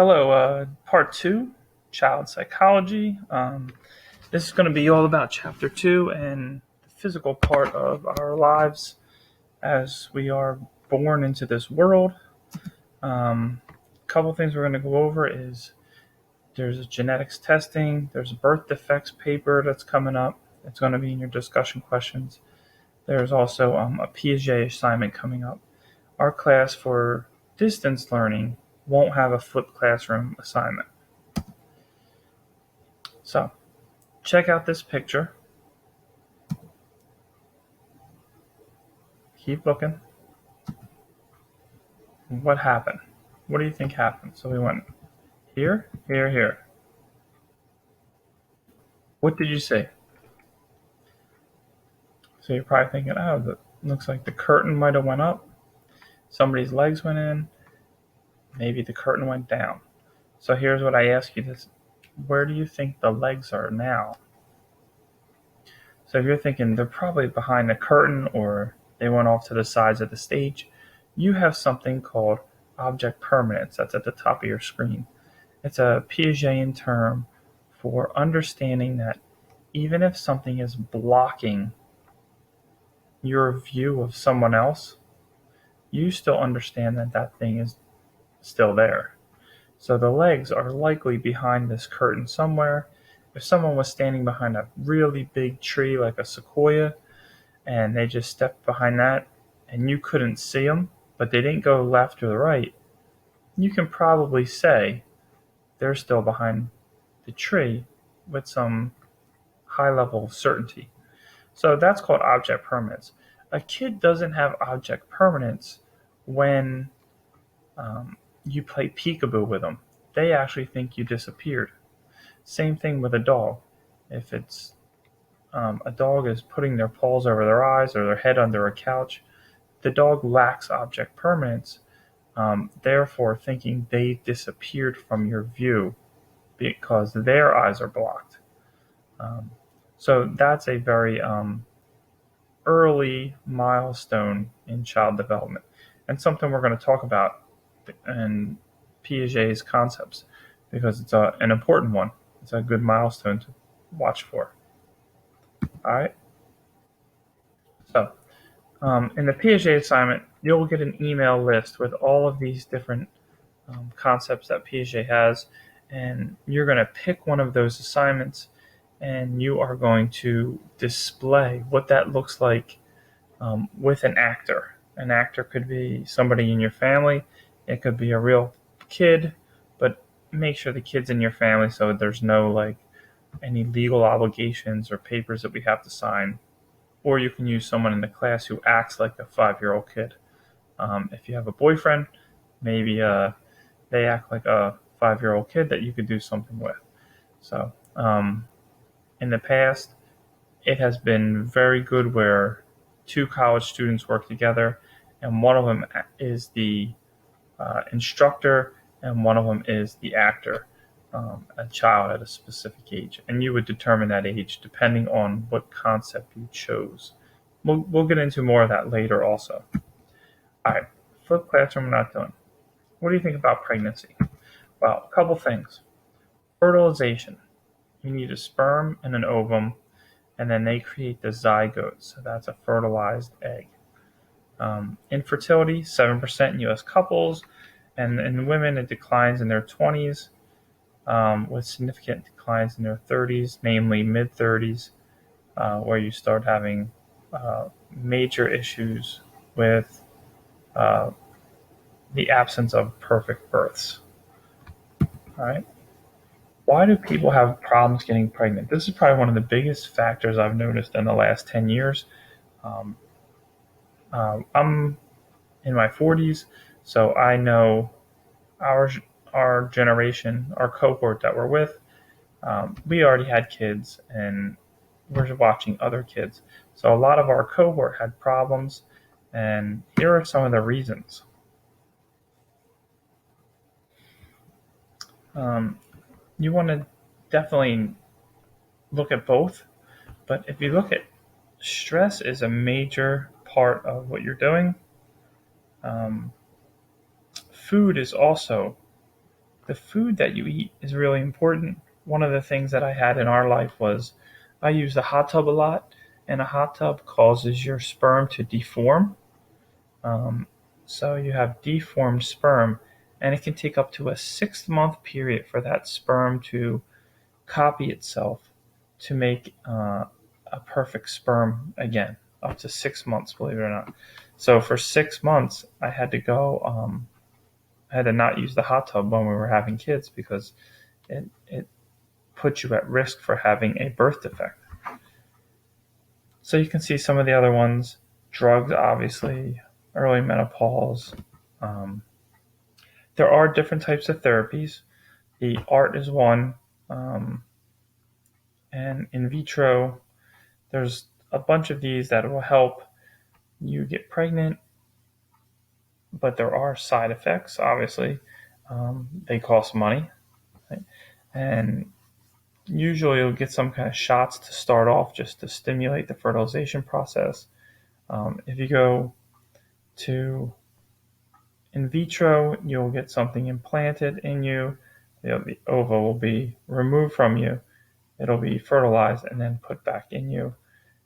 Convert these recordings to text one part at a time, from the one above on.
Hello, part two, child psychology. This is going to be all about chapter two and the physical part of our lives as we are born into this world. A couple things we're going to go over is there's a genetics testing, there's a birth defects paper that's coming up. It's going to be in your discussion questions. There's also a Piaget assignment coming up. Our class for distance learning won't have a flipped classroom assignment. So, check out this picture. Keep looking. What happened? What do you think happened? So we went here, here, here. What did you see? So you're probably thinking, oh, that looks like the curtain might have went up. Somebody's legs went in. Maybe the curtain went down. So here's what I ask you this. Where do you think the legs are now? So if you're thinking they're probably behind the curtain or they went off to the sides of the stage, you have something called object permanence that's at the top of your screen. It's a Piagetian term for understanding that even if something is blocking your view of someone else, you still understand that that thing is still there. So the legs are likely behind this curtain somewhere. If someone was standing behind a really big tree like a sequoia and they just stepped behind that and you couldn't see them, but they didn't go left or the right, you can probably say they're still behind the tree with some high level of certainty. So that's called object permanence. A kid doesn't have object permanence when you play peekaboo with them. They actually think you disappeared. Same thing with a dog. If it's a dog is putting their paws over their eyes or their head under a couch, the dog lacks object permanence, therefore thinking they disappeared from your view because their eyes are blocked. Um, so that's a very early milestone in child development and something we're going to talk about in Piaget's concepts because it's an important one. It's a good milestone to watch for. All right. So in the Piaget assignment, you'll get an email list with all of these different concepts that Piaget has, and you're going to pick one of those assignments and you are going to display what that looks like with an actor. An actor could be somebody in your family, it could be a real kid, but make sure the kid's in your family so there's no like any legal obligations or papers that we have to sign. Or you can use someone in the class who acts like a 5-year-old kid. If you have a boyfriend, maybe they act like a 5-year-old kid that you could do something with. So in the past, it has been very good where two college students work together, and one of them is the instructor, and one of them is the actor, a child at a specific age. And you would determine that age depending on what concept you chose. We'll get into more of that later also. All right, flip classroom, we're not done. What do you think about pregnancy? Well, a couple things. Fertilization. You need a sperm and an ovum, and then they create the zygote. So that's a fertilized egg. Infertility, 7% in U.S. couples, and in women it declines in their 20s with significant declines in their 30s, namely mid-30s, where you start having major issues with uh, the absence of perfect births. All right. Why do people have problems getting pregnant? This is probably one of the biggest factors I've noticed in the last 10 years. Um, I'm in my 40s, so I know our our generation, our cohort that we're with, we already had kids, and we're watching other kids. So a lot of our cohort had problems, and here are some of the reasons. Um, you want to definitely look at both, but if you look at stress is a major part of what you're doing. Um, Food is also the food that you eat is really important. One of the things that I had in our life was I used a hot tub a lot, and a hot tub causes your sperm to deform. Um, so you have deformed sperm, and it can take up to a 6 month period for that sperm to copy itself to make a perfect sperm again. Up to 6 months, believe it or not. So for 6 months, I had to go. I had to not use the hot tub when we were having kids because it puts you at risk for having a birth defect. So you can see some of the other ones: drugs, obviously, early menopause. Um, there are different types of therapies. The ART is one, um, and in vitro. There's a bunch of these that will help you get pregnant, but there are side effects. Obviously, they cost money, right? And usually you'll get some kind of shots to start off just to stimulate the fertilization process. If you go to in vitro, you'll get something implanted in you. The ova will be removed from you. It'll be fertilized and then put back in you.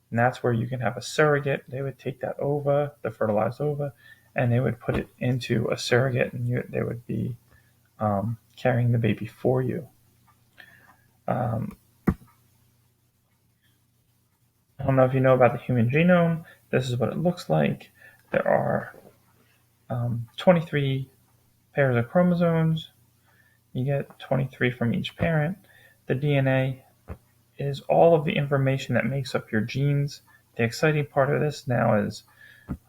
And that's where you can have a surrogate. They would take that ova, the fertilized ova, and they would put it into a surrogate, and they would be carrying the baby for you. Um, I don't know if you know about the human genome. This is what it looks like. There are 23 pairs of chromosomes. You get 23 from each parent. The DNA is all of the information that makes up your genes. The exciting part of this now is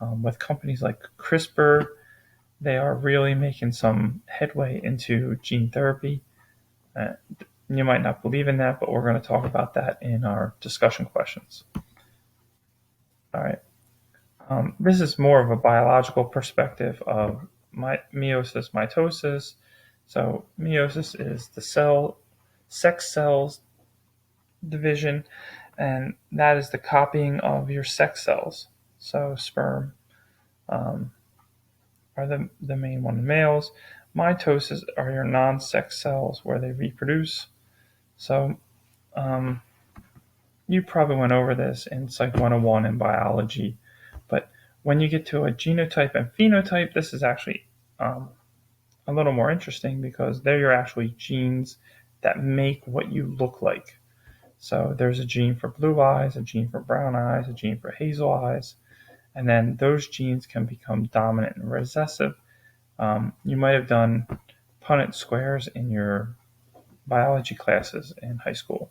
with companies like CRISPR, they are really making some headway into gene therapy. Uh, you might not believe in that, but we're going to talk about that in our discussion questions. All right. This is more of a biological perspective of meiosis, mitosis. So meiosis is the sex cells division, and that is the copying of your sex cells. So sperm um, are the main one in males. Mitosis are your non-sex cells where they reproduce. So um, you probably went over this in Psych 101 in biology, but when you get to a genotype and phenotype, this is actually um, a little more interesting because they're your actually genes that make what you look like. So there's a gene for blue eyes, a gene for brown eyes, a gene for hazel eyes, and then those genes can become dominant and recessive. You might have done Punnett squares in your biology classes in high school,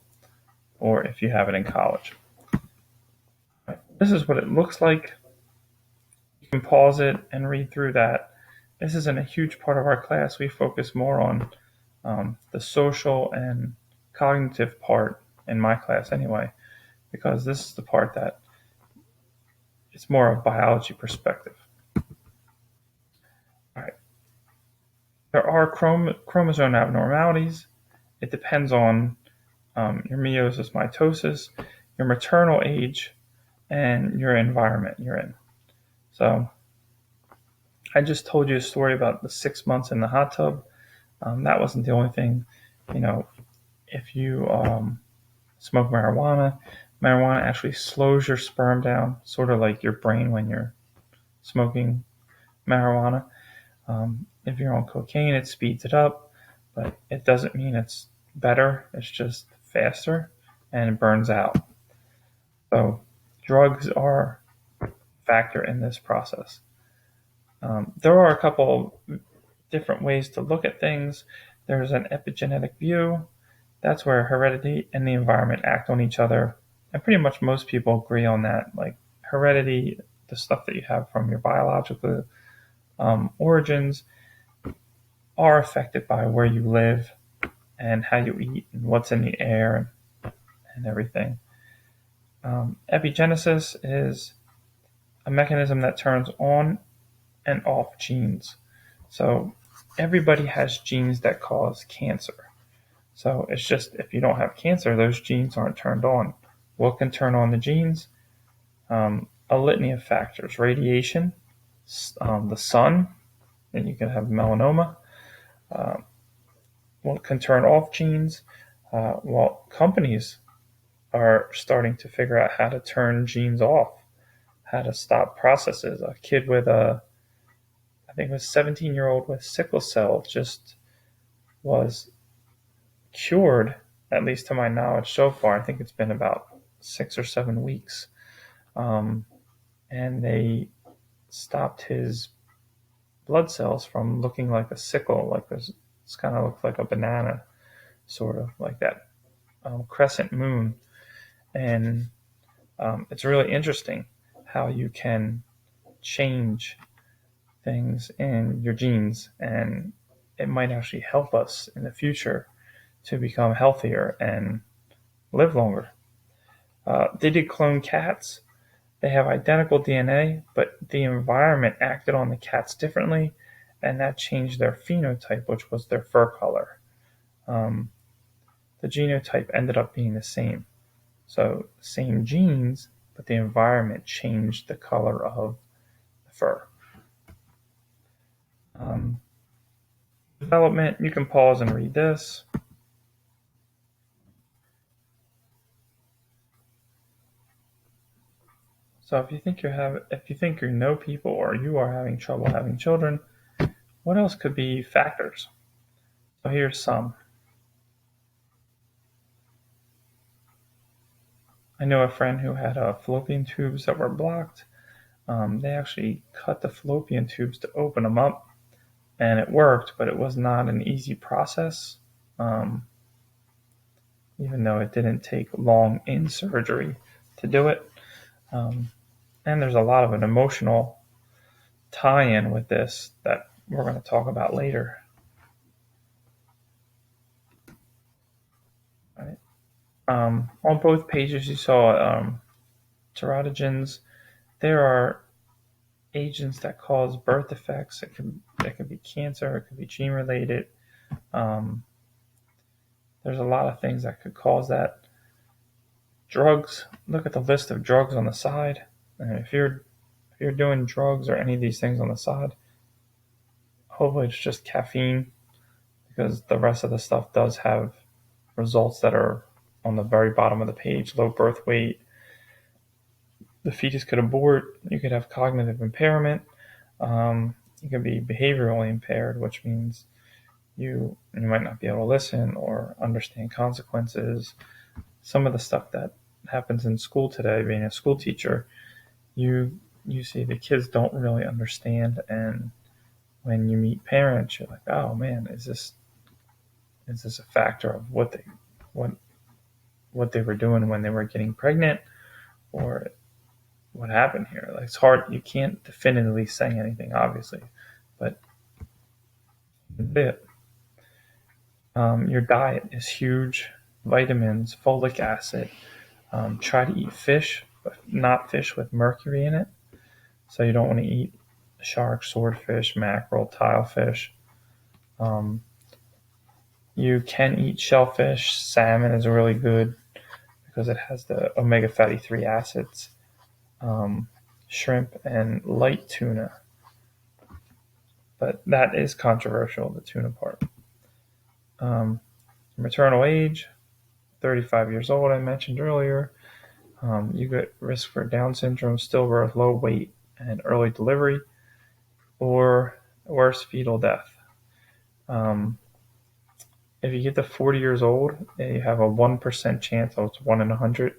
or if you have it in college. This is what it looks like. You can pause it and read through that. This isn't a huge part of our class. We focus more on the social and cognitive part in my class anyway, because this is the part that it's more of a biology perspective. All right. There are chromosome abnormalities. It depends on your meiosis, mitosis, your maternal age, and your environment you're in. So I just told you a story about the 6 months in the hot tub. That wasn't the only thing. You know, if you smoke marijuana, marijuana actually slows your sperm down, sort of like your brain when you're smoking marijuana. If you're on cocaine, it speeds it up, but it doesn't mean it's better. It's just faster and it burns out. So drugs are a factor in this process. There are a couple different ways to look at things. There's an epigenetic view. That's where heredity and the environment act on each other. And pretty much most people agree on that. Like heredity, the stuff that you have from your biological origins, are affected by where you live and how you eat and what's in the air and everything. Epigenesis is a mechanism that turns on and off genes. So everybody has genes that cause cancer. So it's just if you don't have cancer, those genes aren't turned on. What can turn on the genes? A litany of factors: radiation, the sun, and you can have melanoma, can turn off genes. Well, companies are starting to figure out how to turn genes off, how to stop processes. A kid with I think it was 17-year-old with sickle cell just was cured, at least to my knowledge so far. I think it's been about 6 or 7 weeks. Um, and they stopped his blood cells from looking like a sickle, like this. It's kind of looks like a banana, sort of like that crescent moon. And it's really interesting how you can change things in your genes, and it might actually help us in the future to become healthier and live longer. They did clone cats. They have identical DNA, but the environment acted on the cats differently, and that changed their phenotype, which was their fur color. Um, the genotype ended up being the same. So, same genes, but the environment changed the color of the fur. Um, development, you can pause and read this. So if you think you know people or you are having trouble having children, what else could be factors? So here's some. I know a friend who had fallopian tubes that were blocked. They actually cut the fallopian tubes to open them up, and it worked, but it was not an easy process, um, even though it didn't take long in surgery to do it. Um, and there's a lot of an emotional tie-in with this that we're going to talk about later. Right? On both pages, you saw teratogens. There are agents that cause birth defects. It could be cancer. It could be gene related. Um, there's a lot of things that could cause that. Drugs. Look at the list of drugs on the side. And if you're doing drugs or any of these things on the side, hopefully it's just caffeine, because the rest of the stuff does have results that are on the very bottom of the page. Low birth weight. The fetus could abort. You could have cognitive impairment. You can be behaviorally impaired, which means you might not be able to listen or understand consequences. Some of the stuff that happens in school today, being a school teacher, you see the kids don't really understand, and when you meet parents, you're like, oh man, is this a factor of what they were doing when they were getting pregnant, or what happened here? Like, it's hard. You can't definitively say anything, obviously, but your diet is huge. Vitamins, folic acid. Try to eat fish, but not fish with mercury in it. So you don't want to eat shark, swordfish, mackerel, tilefish. Um, you can eat shellfish. Salmon is really good because it has the omega fatty 3 acids. Shrimp and light tuna. But that is controversial, the tuna part. Maternal age, 35 years old, I mentioned earlier. You get risk for Down syndrome, stillbirth, low weight, and early delivery, or worse, fetal death. If you get to 40 years old, you have a 1% chance, it's 1 in 100,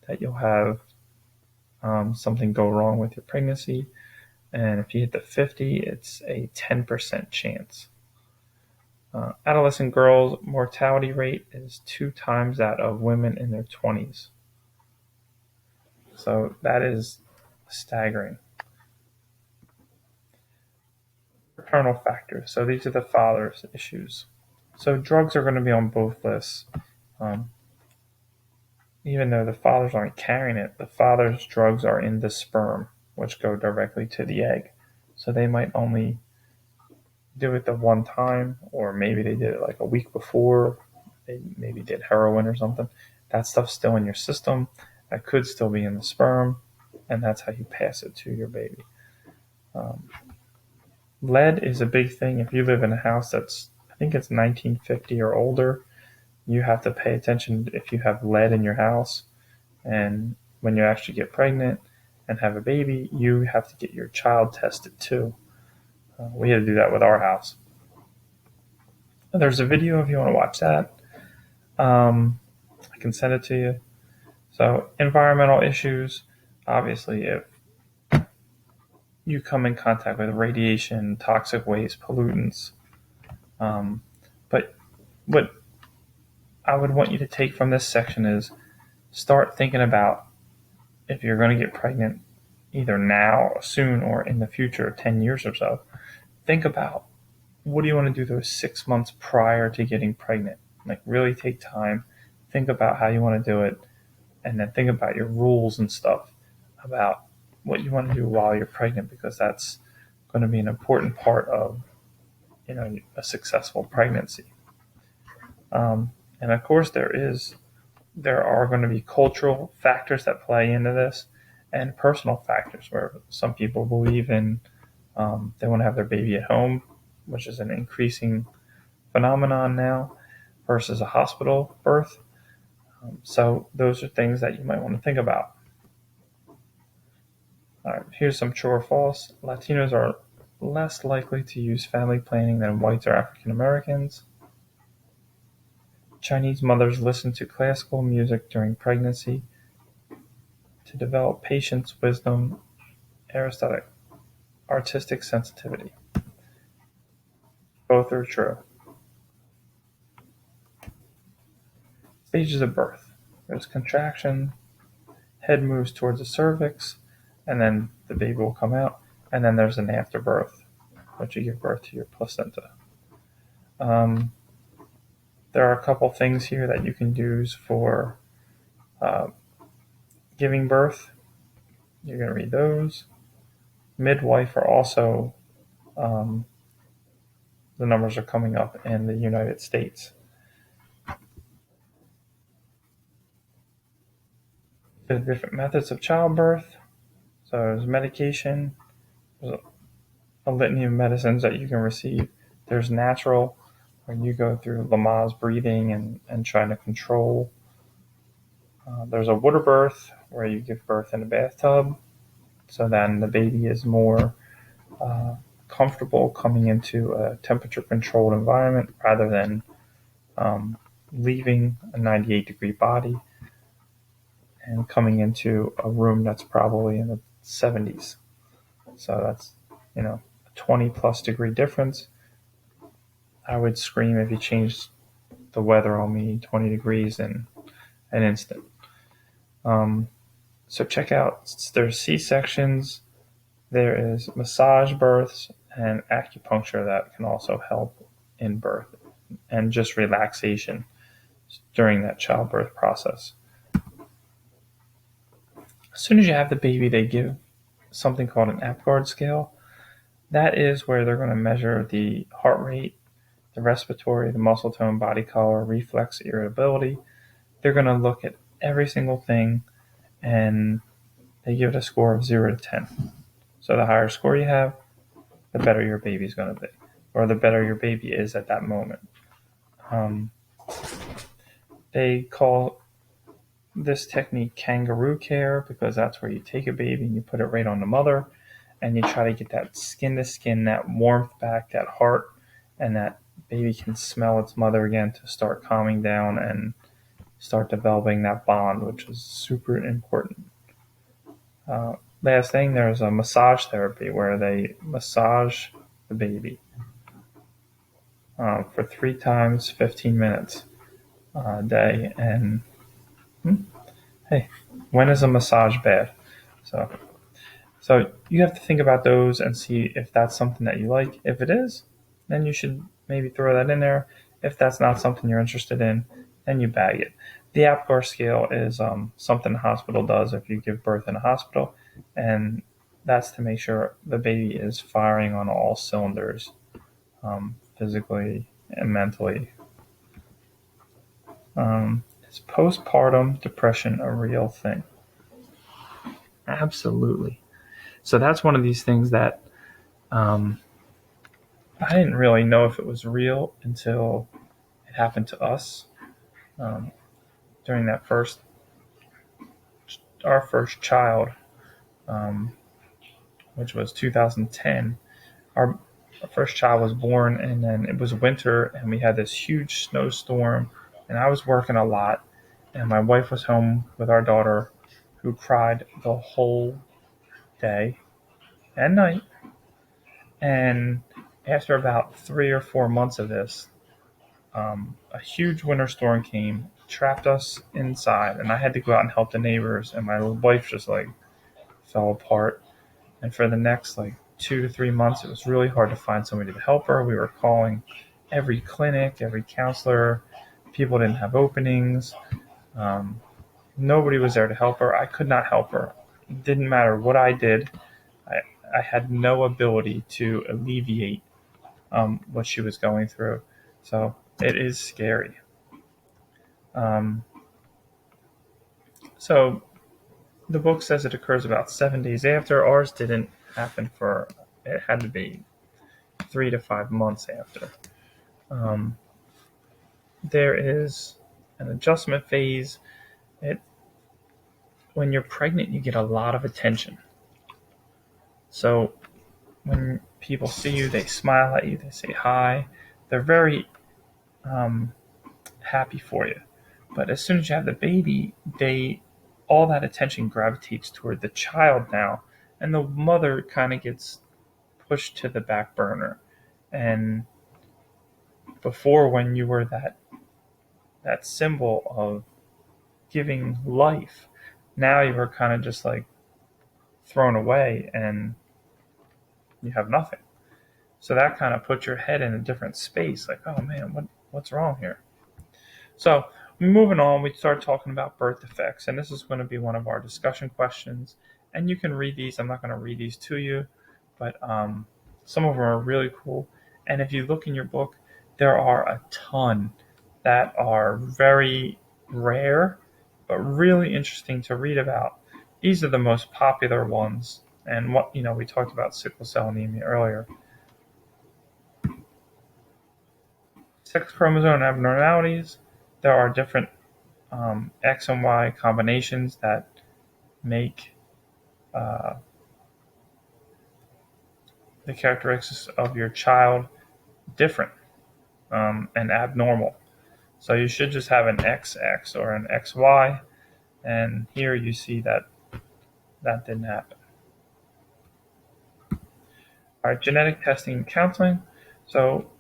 that you'll have something go wrong with your pregnancy. And if you hit the 50, it's a 10% chance. Adolescent girls' mortality rate is 2 times that of women in their 20s. So that is staggering. Paternal factors. So these are the father's issues. So drugs are going to be on both lists. Even though the fathers aren't carrying it, the father's drugs are in the sperm, which go directly to the egg. So they might only do it the one time, or maybe they did it like a week before. They maybe did heroin or something. That stuff's still in your system. That could still be in the sperm, and that's how you pass it to your baby. Lead is a big thing. If you live in a house that's think it's 1950 or older, you have to pay attention if you have lead in your house. And when you actually get pregnant and have a baby, you have to get your child tested too. We had to do that with our house. There's a video if you want to watch that. I can send it to you. So, environmental issues, obviously, if you come in contact with radiation, toxic waste, pollutants. But what I would want you to take from this section is start thinking about if you're going to get pregnant, either now, soon, or in the future, 10 years or so. Think about what do you want to do those 6 months prior to getting pregnant? Like, really take time, think about how you want to do it, and then think about your rules and stuff about what you want to do while you're pregnant, because that's going to be an important part of a successful pregnancy. And of course, there are going to be cultural factors that play into this, and personal factors where some people believe in they want to have their baby at home, which is an increasing phenomenon now, versus a hospital birth. So those are things that you might want to think about. All right, here's some true or false. Latinos are less likely to use family planning than whites or African Americans. Chinese mothers listen to classical music during pregnancy to develop patience, wisdom, artistic sensitivity. Both are true. Stages of birth. There's contraction, head moves towards the cervix, and then the baby will come out. And then there's an afterbirth, once you give birth to your placenta. There are a couple things here that you can use for giving birth. You're going to read those. Midwife are also, the numbers are coming up in the United States. There's different methods of childbirth. So there's medication, there's a litany of medicines that you can receive. There's natural, where you go through Lamaze breathing and trying to control. There's a water birth, where you give birth in a bathtub, so then the baby is more comfortable coming into a temperature-controlled environment rather than leaving a 98-degree body and coming into a room that's probably in the 70s. So that's, a 20-plus degree difference. I would scream if you changed the weather on me 20 degrees in an instant. So check out, there's C-sections, there is massage births, and acupuncture that can also help in birth, and just relaxation during that childbirth process. As soon as you have the baby, they give something called an Apgar scale. That is where they're going to measure the heart rate, the respiratory, the muscle tone, body color, reflex, irritability. They're going to look at every single thing, and they give it a score of 0 to 10. So the higher score you have, the better your baby's going to be, or the better your baby is at that moment. They call this technique kangaroo care, because that's where you take a baby and you put it right on the mother, and you try to get that skin to skin, that warmth back, that heart, and that baby can smell its mother again to start calming down and start developing that bond, which is super important. Last thing, there's a massage therapy where they massage the baby for 3 times 15 minutes a day. And hey, when is a massage bad? So you have to think about those and see if that's something that you like. If it is, then you should maybe throw that in there. If that's not something you're interested in, then you bag it. The Apgar scale is something the hospital does if you give birth in a hospital, and that's to make sure the baby is firing on all cylinders, physically and mentally. Is postpartum depression a real thing? Absolutely. So that's one of these things that I didn't really know if it was real until it happened to us um, during our first child, um, which was 2010. Our first child was born, and then it was winter, and we had this huge snowstorm, and I was working a lot, and my wife was home with our daughter, who cried the whole day and night. And after about 3 or 4 months of this, a huge winter storm came, trapped us inside, and I had to go out and help the neighbors, and my wife just like fell apart. And for the next like 2 to 3 months, it was really hard to find somebody to help her. We were calling every clinic, every counselor. People didn't have openings. Um, Nobody was there to help her. I could not help her. It didn't matter what I did. I, I had no ability to alleviate what she was going through. So it is scary. Um, so the book says it occurs about 7 days after. Ours didn't happen for, it had to be 3 to 5 months after. Um, there is an adjustment phase. It When you're pregnant, you get a lot of attention. So when people see you, they smile at you, they say hi. They're very um, happy for you. But as soon as you have the baby, they all that attention gravitates toward the child now, and the mother kind of gets pushed to the back burner. And before, when you were that symbol of giving life, now you are kind of just like thrown away, and you have nothing. So that kind of puts your head in a different space. Like, oh man, what's wrong here? So moving on, we start talking about birth defects, and this is going to be one of our discussion questions. And you can read these. I'm not going to read these to you, but some of them are really cool. And if you look in your book, there are a ton that are very rare, but really interesting to read about. These are the most popular ones. And we talked about sickle cell anemia earlier. Sex chromosome abnormalities. There are different X and Y combinations that make uh, the characteristics of your child different and abnormal. So you should just have an XX or an XY, and here you see that that didn't happen. All right, genetic testing and counseling. So,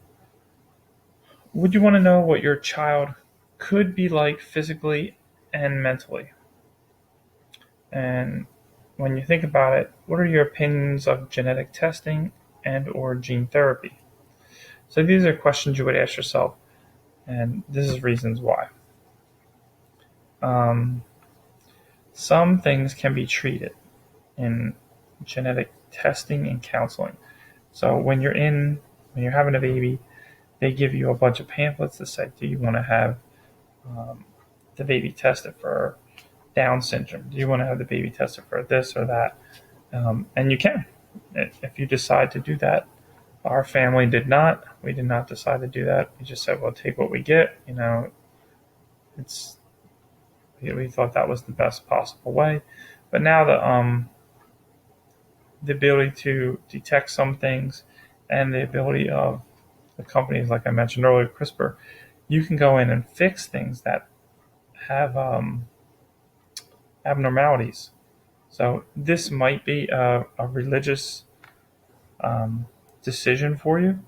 would you want to know what your child could be like physically and mentally? And when you think about it, what are your opinions of genetic testing and or gene therapy? So these are questions you would ask yourself, and this is reasons why. Um, some things can be treated in genetic testing and counseling. So when you're having a baby, they give you a bunch of pamphlets that say, do you want to have um, the baby tested for Down syndrome? Do you want to have the baby tested for this or that? And you can, if you decide to do that. Our family did not. We did not decide to do that. We just said, "Well, take what we get." It's we thought that was the best possible way. But now the ability to detect some things and the ability of the companies, like I mentioned earlier, CRISPR, you can go in and fix things that have abnormalities. So this might be a religious um, decision for you,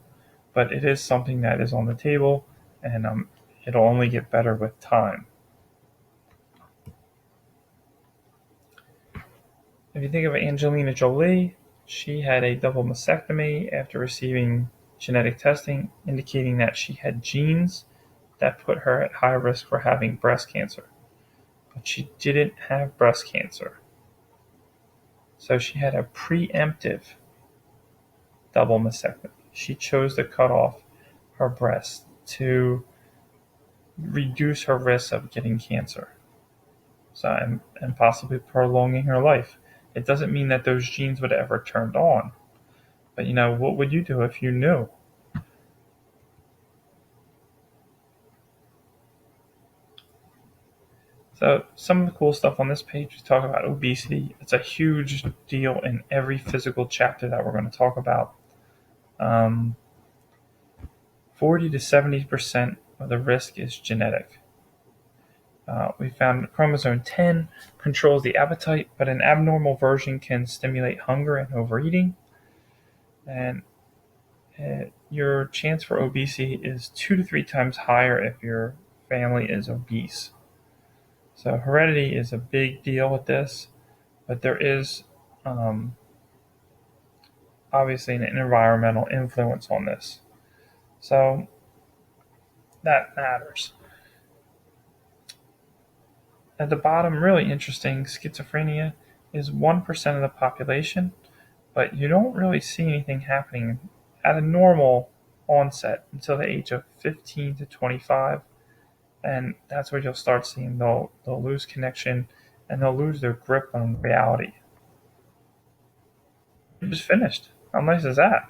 but it is something that is on the table, and it'll only get better with time. If you think of Angelina Jolie, she had a double mastectomy after receiving genetic testing indicating that she had genes that put her at high risk for having breast cancer. But she didn't have breast cancer. So she had a preemptive double mastectomy. She chose to cut off her breast to reduce her risk of getting cancer. So, and possibly prolonging her life. It doesn't mean that those genes would ever turned on. But what would you do if you knew? So some of the cool stuff on this page, we talk about obesity. It's a huge deal in every physical chapter that we're going to talk about. 40 to 70% of the risk is genetic. We found chromosome 10 controls the appetite, but an abnormal version can stimulate hunger and overeating. And your chance for obesity is 2 to 3 times higher if your family is obese. So heredity is a big deal with this, but there is obviously an environmental influence on this. So that matters. At the bottom, really interesting, schizophrenia is 1% of the population, but you don't really see anything happening at a normal onset until the age of 15 to 25. And that's where you'll start seeing they'll lose connection and they'll lose their grip on reality. It just finished. How nice is that?